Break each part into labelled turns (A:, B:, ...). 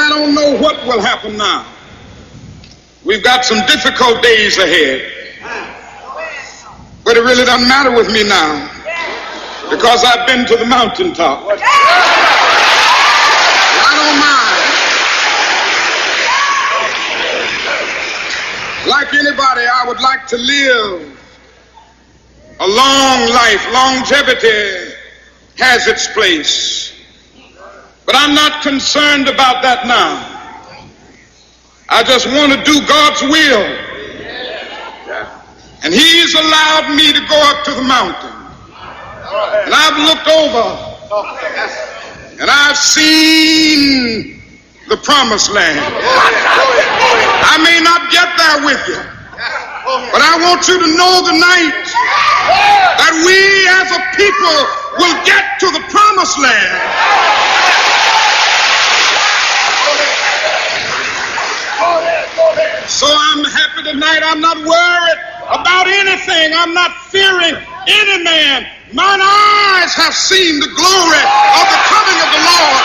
A: I don't know what will happen now. We've got some difficult days ahead. But it really doesn't matter with me now, because I've been to the mountaintop. I don't mind. Like anybody, I would like to live a long life. Longevity has its place. But I'm not concerned about that now. I just want to do God's will. And He's allowed me to go up to the mountain. And I've looked over and I've seen the promised land. I may not get there with you, but I want you to know tonight that we as a people will get to the promised land. So I'm happy tonight. I'm not worried about anything. I'm not fearing any man. Mine eyes have seen the glory of the coming of the Lord.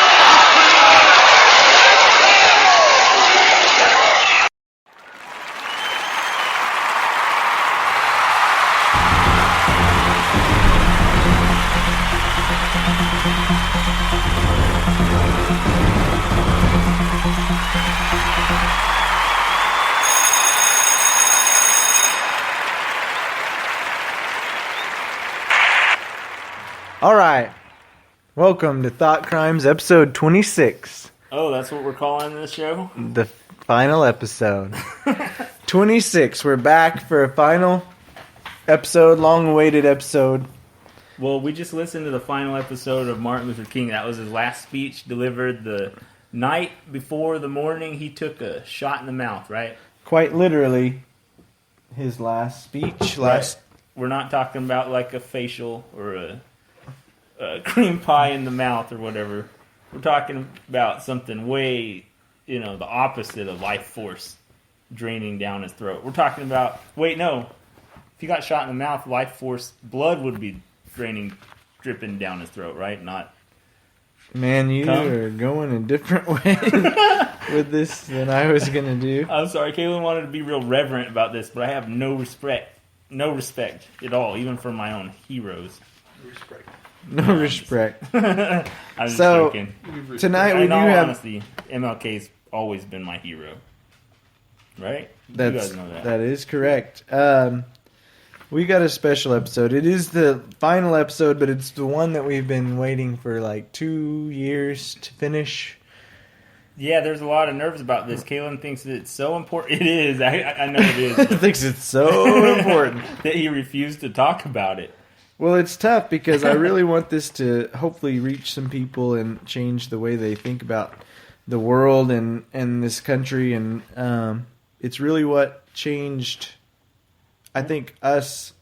B: All right. Welcome to Thought Crimes, episode 26.
C: Oh, that's what we're calling this show?
B: The final episode. 26. We're back for a final episode, long-awaited episode.
C: Well, we just listened to the final episode of Martin Luther King. That was his last speech delivered the night before the morning he took a shot in the mouth, right?
B: Quite literally, his last speech.
C: Right. We're not talking about like a facial or a cream pie in the mouth or whatever. We're talking about something way, the opposite of life force draining down his throat. We're talking about, if he got shot in the mouth, life force, blood would be dripping down his throat, right? Not.
B: Man, you are going a different way with this than I was going to do.
C: I'm sorry, Caitlin wanted to be real reverent about this, but I have no respect at all, even for my own heroes.
B: No respect.
C: I'm just
B: so,
C: joking.
B: Tonight we
C: in
B: do
C: all
B: have...
C: honesty, MLK's always been my hero. Right? You
B: That's,
C: guys know that.
B: That is correct. We got a special episode. It is the final episode, but it's the one that we've been waiting for like 2 years to finish.
C: Yeah, there's a lot of nerves about this. Kaylin thinks that it's so important. It is. I know it is.
B: He thinks it's so important.
C: That he refused to talk about it.
B: Well, it's tough because I really want this to hopefully reach some people and change the way they think about the world and this country. And it's really what changed, I think, us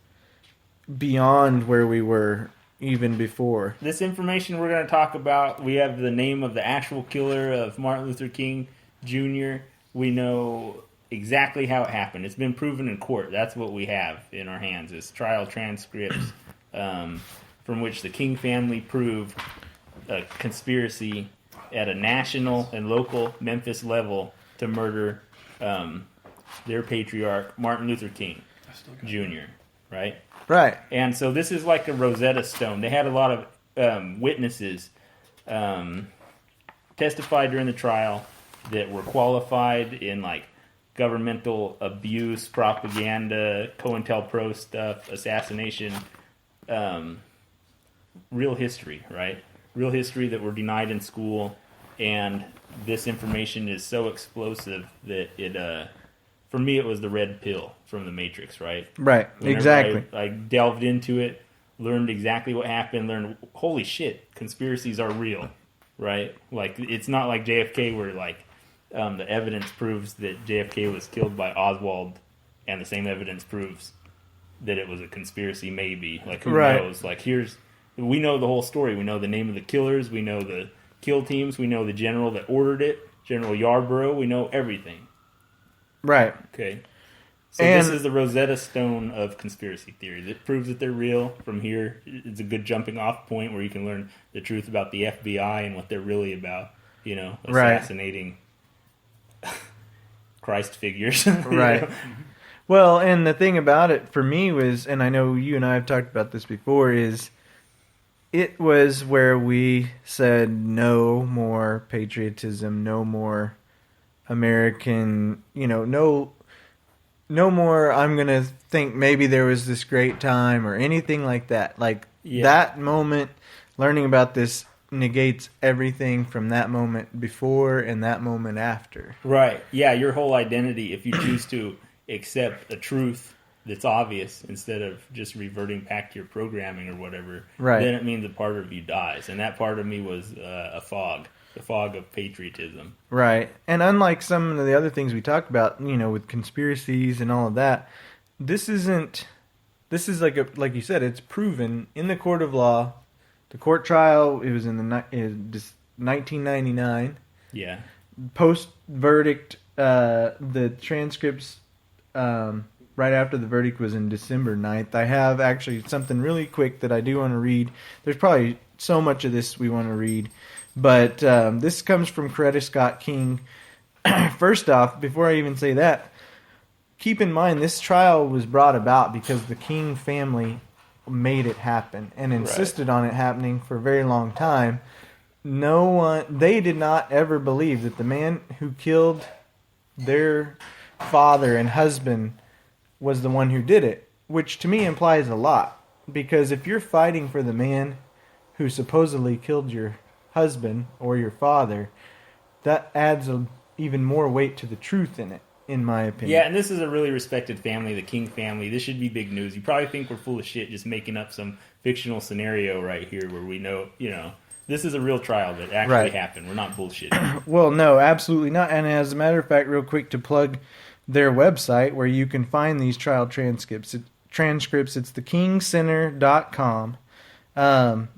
B: beyond where we were even before.
C: This information we're going to talk about, we have the name of the actual killer of Martin Luther King Jr. We know exactly how it happened. It's been proven in court. That's what we have in our hands is trial transcripts from which the King family proved a conspiracy at a national and local Memphis level to murder their patriarch, Martin Luther King Jr., right?
B: Right.
C: And so this is like a Rosetta Stone. They had a lot of witnesses testify during the trial that were qualified in like governmental abuse, propaganda, COINTELPRO stuff, assassination, real history, right? Real history that were denied in school, and this information is so explosive that it, for me, it was the red pill from the Matrix, right?
B: Right,
C: Whenever
B: exactly.
C: I delved into it, learned exactly what happened, learned, holy shit, conspiracies are real, right? Like, it's not like JFK where, like, the evidence proves that JFK was killed by Oswald, and the same evidence proves that it was a conspiracy, maybe. Like, who knows? Like, we know the whole story. We know the name of the killers. We know the kill teams. We know the general that ordered it, General Yarborough. We know everything.
B: Right.
C: Okay. So this is the Rosetta Stone of conspiracy theories. It proves that they're real. From here, it's a good jumping off point where you can learn the truth about the FBI and what they're really about. You know, assassinating Christ figures.
B: Right. Well, and the thing about it for me was, and I know you and I have talked about this before, is it was where we said no more patriotism, no more American, no more I'm going to think maybe there was this great time or anything like that. Like that moment, learning about this negates everything from that moment before and that moment after.
C: Right. Yeah, your whole identity, if you choose to accept a truth that's obvious instead of just reverting back to your programming or whatever,
B: right,
C: then it means a part of you dies. And that part of me was the fog of patriotism.
B: Right. And unlike some of the other things we talked about, with conspiracies and all of that, this is like you said, it's proven in the court of law. The court trial, it was in 1999.
C: Yeah.
B: Post verdict, the transcripts right after the verdict was in December 9th. I have actually something really quick that I do want to read. There's probably so much of this we want to read, but this comes from Coretta Scott King. First off, before I even say that, keep in mind this trial was brought about because the King family made it happen and insisted on it happening for a very long time. They did not ever believe that the man who killed their father and husband was the one who did it, which to me implies a lot, because if you're fighting for the man who supposedly killed your husband or your father, that adds even more weight to the truth in it, in my opinion.
C: Yeah, and this is a really respected family, the King family. This should be big news. You probably think we're full of shit just making up some fictional scenario right here where we know, this is a real trial that actually happened. We're not bullshitting.
B: Well, no, absolutely not. And as a matter of fact, real quick to plug their website where you can find these trial transcripts. It's thekingcenter.com.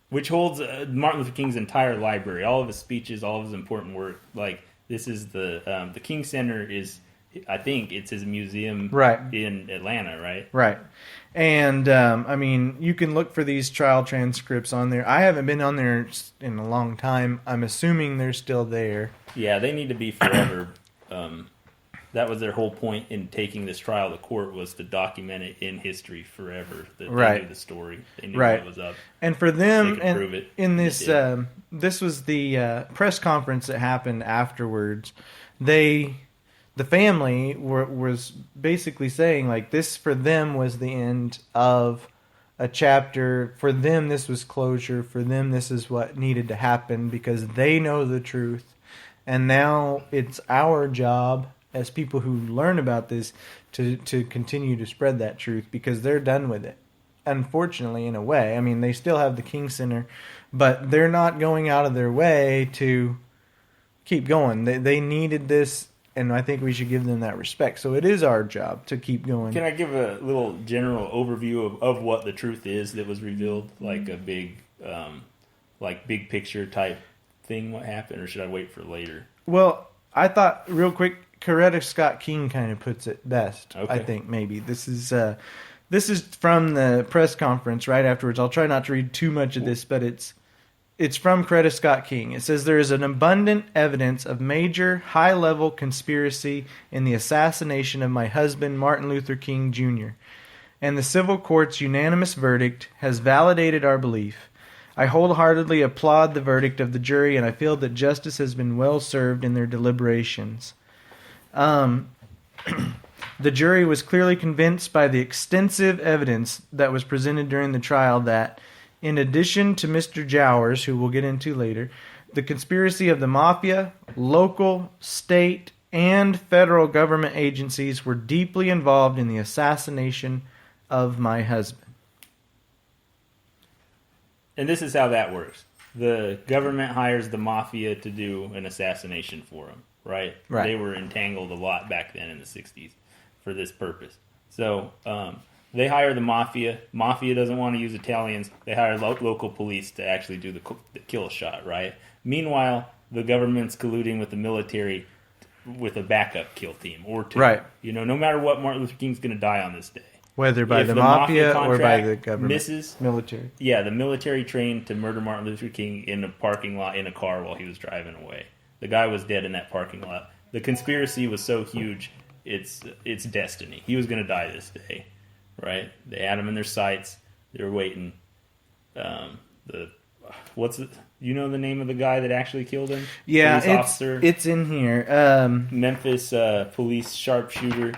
C: Which holds Martin Luther King's entire library, all of his speeches, all of his important work. Like, this is the King Center is, I think it's his museum in Atlanta, right?
B: Right. And, you can look for these trial transcripts on there. I haven't been on there in a long time. I'm assuming they're still there.
C: Yeah, they need to be forever. That was their whole point in taking this trial to court, was to document it in history forever. That they knew the story. They knew what was up.
B: And for them,
C: they could prove it.
B: In this, this was the press conference that happened afterwards. The family was basically saying, like, this for them was the end of a chapter. For them, this was closure. For them, this is what needed to happen because they know the truth. And now it's our job as people who learn about this to continue to spread that truth because they're done with it. Unfortunately, in a way. I mean, they still have the King Center, but they're not going out of their way to keep going. They needed this, and I think we should give them that respect. So it is our job to keep going.
C: Can I give a little general overview of what the truth is that was revealed? Like a big, big picture type thing, what happened? Or should I wait for later?
B: Well, I thought, real quick, Coretta Scott King kind of puts it best.
C: Okay.
B: I think maybe this is from the press conference right afterwards. I'll try not to read too much of this, but it's from Coretta Scott King. It says there is an abundant evidence of major high-level conspiracy in the assassination of my husband Martin Luther King Jr., and the civil court's unanimous verdict has validated our belief. I wholeheartedly applaud the verdict of the jury, and I feel that justice has been well served in their deliberations. The jury was clearly convinced by the extensive evidence that was presented during the trial that, in addition to Mr. Jowers, who we'll get into later, the conspiracy of the mafia, local, state, and federal government agencies were deeply involved in the assassination of my husband.
C: And this is how that works. The government hires the mafia to do an assassination for them. Right? They were entangled a lot back then in the 60s for this purpose. So they hire the mafia. Mafia doesn't want to use Italians. They hire local police to actually do the kill shot, right? Meanwhile, the government's colluding with the military with a backup kill team or two.
B: Right.
C: No matter what, Martin Luther King's going to die on this day.
B: Whether by the mafia or by the government.
C: Misses,
B: military.
C: Yeah, the military trained to murder Martin Luther King in a parking lot in a car while he was driving away. The guy was dead in that parking lot. The conspiracy was so huge, it's destiny. He was going to die this day, right? They had him in their sights. They were waiting. You know the name of the guy that actually killed him?
B: Yeah,
C: police officer.
B: It's in here.
C: Memphis police sharpshooter.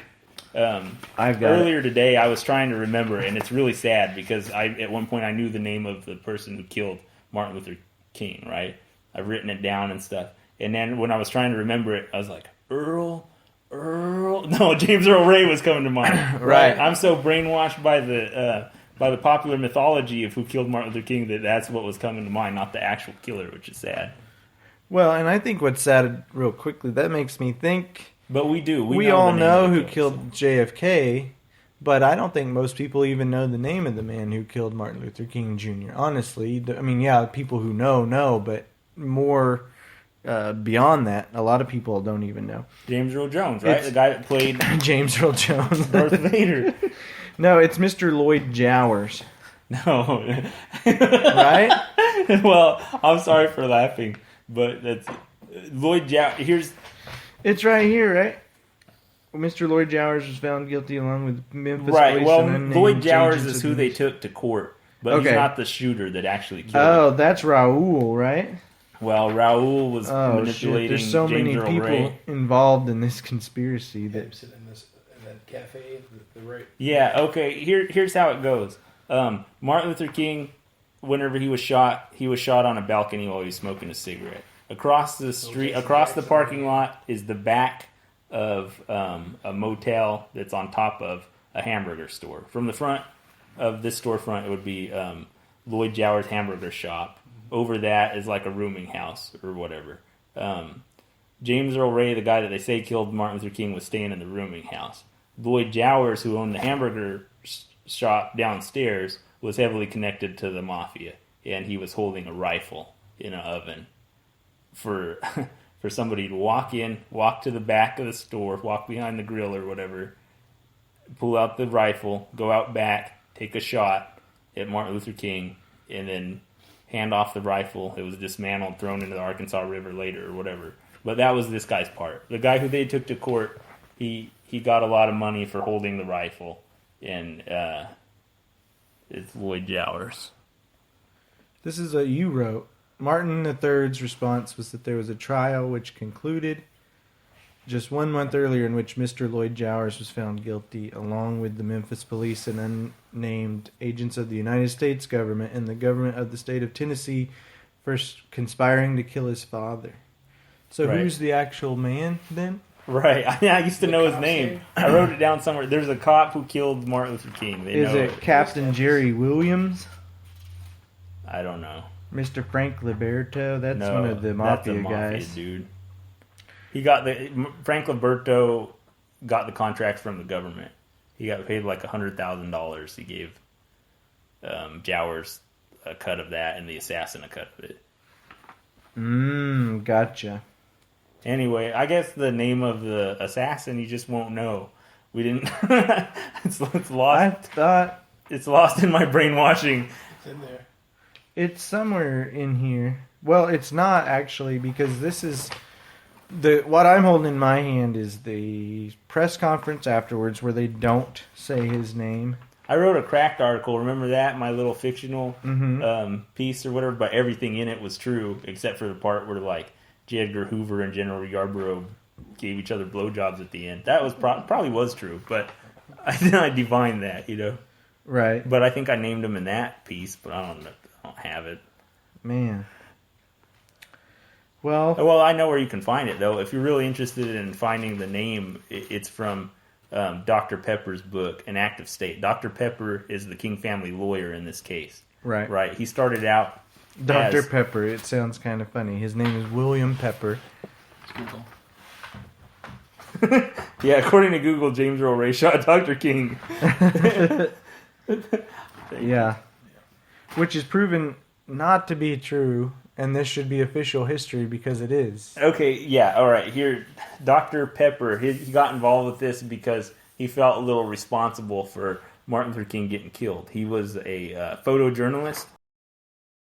B: I've got
C: earlier today, I was trying to remember, and it's really sad because at one point I knew the name of the person who killed Martin Luther King. Right? I've written it down and stuff. And then when I was trying to remember it, I was like, Earl. No, James Earl Ray was coming to mind.
B: Right.
C: I'm so brainwashed by the popular mythology of who killed Martin Luther King that's what was coming to mind, not the actual killer, which is sad.
B: Well, and I think what's sad, real quickly, that makes me think.
C: But we do.
B: We all know who killed JFK, but I don't think most people even know the name of the man who killed Martin Luther King Jr. Honestly, I mean, yeah, people who know, but more beyond that, a lot of people don't even know.
C: James Earl Jones, right? The guy that played
B: James Earl Jones,
C: Darth Vader.
B: No, it's Mr. Lloyd Jowers.
C: No,
B: right?
C: Well, I'm sorry for laughing, but that's Lloyd Jowers.
B: It's right here, right? Mr. Lloyd Jowers was found guilty along with Memphis
C: Right.
B: police.
C: Well,
B: and
C: Lloyd Jowers is who they took to court, but he's not the shooter that actually killed him.
B: Oh, that's Raul, right?
C: Well, Raul was manipulating.
B: There's so
C: James
B: many
C: Earl
B: people
C: Ray.
B: involved in this conspiracy that
D: sitting in that cafe, the rape.
C: Yeah. Okay. Here's how it goes. Martin Luther King, whenever he was shot on a balcony while he was smoking a cigarette. Across the street, across the parking lot, is the back of a motel that's on top of a hamburger store. From the front of this storefront, it would be Lloyd Jowers Hamburger Shop. Over that is like a rooming house or whatever. James Earl Ray, the guy that they say killed Martin Luther King, was staying in the rooming house. Lloyd Jowers, who owned the hamburger shop downstairs, was heavily connected to the mafia, and he was holding a rifle in an oven for somebody to walk to the back of the store, walk behind the grill or whatever, pull out the rifle, go out back, take a shot at Martin Luther King, and then hand off the rifle. It was dismantled, thrown into the Arkansas River later or whatever. But that was this guy's part. The guy who they took to court, he got a lot of money for holding the rifle, and it's Lloyd Jowers.
B: This is what you wrote. Martin III's response was that there was a trial which concluded just 1 month earlier in which Mr. Lloyd Jowers was found guilty, along with the Memphis police and unnamed agents of the United States government and the government of the state of Tennessee for conspiring to kill his father. So who's the actual man then?
C: Right. I used to know his name. I wrote it down somewhere. There's a cop who killed Martin Luther King.
B: Is it Captain Jerry Williams?
C: I don't know.
B: Mr. Frank Liberto? That's one of the mafia guys.
C: Dude. Frank Liberto got the contract from the government. He got paid like $100,000. He gave Jowers a cut of that and the assassin a cut of it.
B: Gotcha.
C: Anyway, I guess the name of the assassin you just won't know. We didn't. It's lost. It's lost in my brainwashing.
D: It's in there.
B: It's somewhere in here. Well, it's not actually, because this is what I'm holding in my hand is the press conference afterwards where they don't say his name.
C: I wrote a Cracked article. Remember that? My little fictional piece or whatever, but everything in it was true except for the part where like J. Edgar Hoover and General Yarborough gave each other blowjobs at the end. That was probably was true, but I divined that, you know.
B: Right.
C: But I think I named him in that piece, but I don't have it.
B: Man. Well,
C: I know where you can find it, though. If you're really interested in finding the name, it's from Dr. Pepper's book, An Act of State. Dr. Pepper is the King family lawyer in this case.
B: Right.
C: Right. He started out
B: Dr. Pepper. It sounds kind of funny. His name is William Pepper.
D: Google.
C: Yeah, according to Google, James Earl Ray shot Dr. King.
B: Yeah. Which is proven not to be true, and this should be official history because it is.
C: Okay, yeah, all right. Here, Dr. Pepper, he got involved with this because he felt a little responsible for Martin Luther King getting killed. He was a photojournalist,